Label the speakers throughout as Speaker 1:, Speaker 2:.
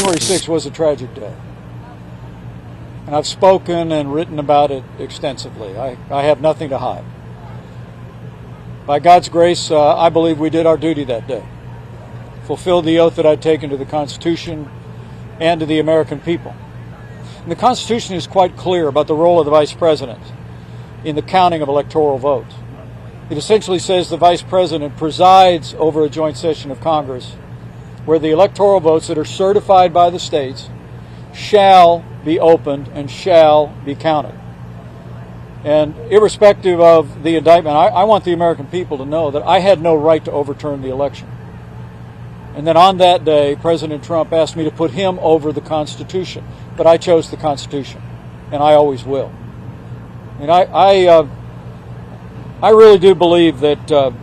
Speaker 1: January 6th was a tragic day. And I've spoken and written about it extensively. I have nothing to hide. By God's grace, I believe we did our duty that day. Fulfilled the oath that I'd taken to the Constitution and to the American people. And the Constitution is quite clear about the role of the Vice President in the counting of electoral votes. It essentially says the Vice President presides over a joint session of Congress where the electoral votes that are certified by the states shall be opened and shall be counted. And irrespective of the indictment, I want the American people to know that I had no right to overturn the election. And then on that day, President Trump asked me to put him over the Constitution. But I chose the Constitution, and I always will. And I really do believe that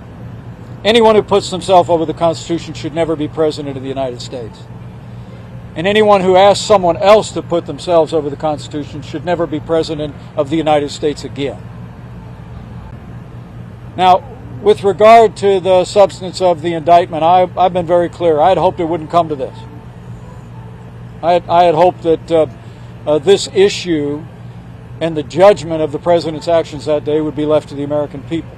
Speaker 1: anyone who puts themselves over the Constitution should never be President of the United States. And anyone who asks someone else to put themselves over the Constitution should never be President of the United States again. Now, with regard to the substance of the indictment, I've been very clear. I had hoped it wouldn't come to this. I had hoped that this issue and the judgment of the President's actions that day would be left to the American people.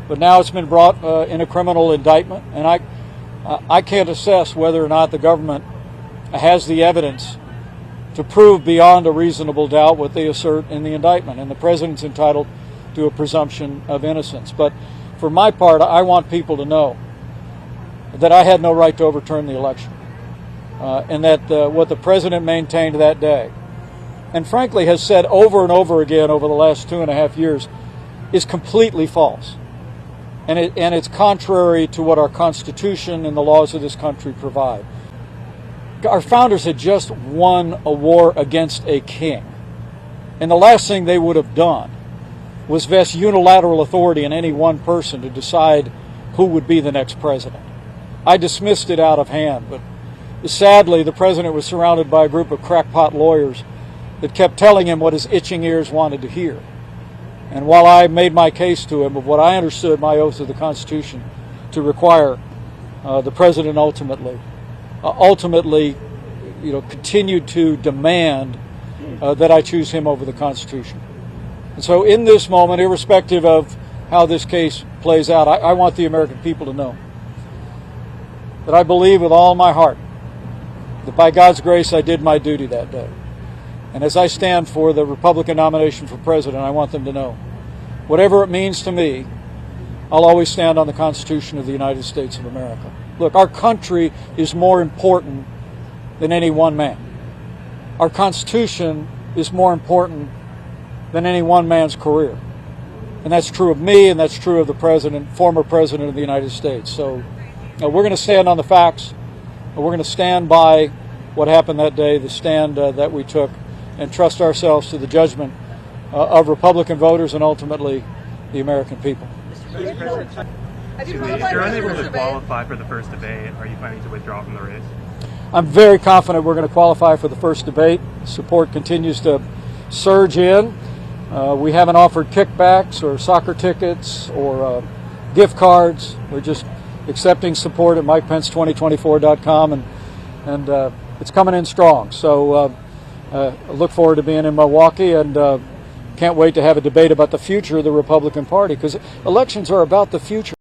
Speaker 1: But now it's been brought in a criminal indictment, and I can't assess whether or not the government has the evidence to prove beyond a reasonable doubt what they assert in the indictment, and the President's entitled to a presumption of innocence. But for my part, I want people to know that I had no right to overturn the election, and that what the President maintained that day, and frankly has said over and over again over the last 2.5 years, is completely false. And it's contrary to what our Constitution and the laws of this country provide. Our founders had just won a war against a king. And the last thing they would have done was vest unilateral authority in any one person to decide who would be the next president. I dismissed it out of hand, but sadly the president was surrounded by a group of crackpot lawyers that kept telling him what his itching ears wanted to hear. And while I made my case to him of what I understood my oath of the Constitution to require, the president ultimately, continued to demand that I choose him over the Constitution. And so in this moment, irrespective of how this case plays out, I want the American people to know that I believe with all my heart that by God's grace I did my duty that day. And as I stand for the Republican nomination for president, I want them to know, whatever it means to me, I'll always stand on the Constitution of the United States of America. Look, our country is more important than any one man. Our Constitution is more important than any one man's career. And that's true of me, and that's true of the president, former president of the United States. So we're going to stand on the facts. We're going to stand by what happened that day, the stand that we took, and trust ourselves to the judgment of Republican voters and ultimately the American people.
Speaker 2: Mr. President, if you're unable to qualify for the first debate, are you planning to withdraw from the race?
Speaker 1: I'm very confident we're going to qualify for the first debate. Support continues to surge in. We haven't offered kickbacks or soccer tickets or gift cards. We're just accepting support at MikePence2024.com, and it's coming in strong. So I look forward to being in Milwaukee, and can't wait to have a debate about the future of the Republican Party, because elections are about the future